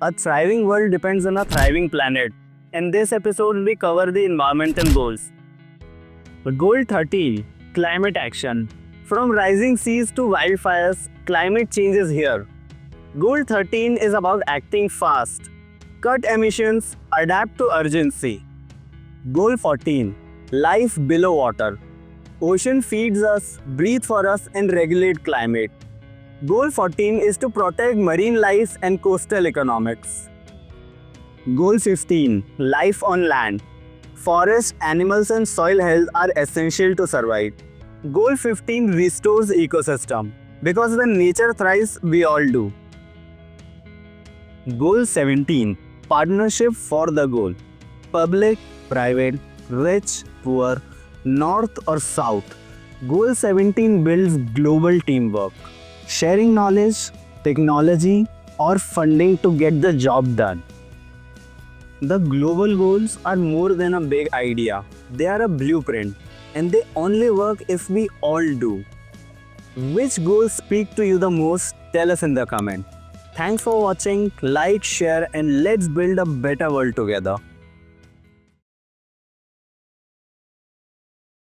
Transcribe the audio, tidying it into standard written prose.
A thriving world depends on a thriving planet. In this episode, we cover the environmental goals. Goal 13, Climate Action. From rising seas to wildfires, climate change is here. Goal 13 is about acting fast. Cut emissions, adapt to urgency. Goal 14, Life below water. Ocean feeds us, breathe for us, and regulate climate. Goal 14 is to protect marine life and coastal economics. Goal 15, Life on land. Forests, animals, and soil health are essential to survive. Goal 15 restores ecosystem. Because when nature thrives, we all do. Goal 17, Partnership for the goal. Public, private, rich, poor, north or south. Goal 17 builds global teamwork. Sharing knowledge, technology, or funding to get the job done. The global goals are more than a big idea. They are a blueprint, and they only work if we all do. Which goals speak to you the most? Tell us in the comment. Thanks for watching, like, share, and let's build a better world together.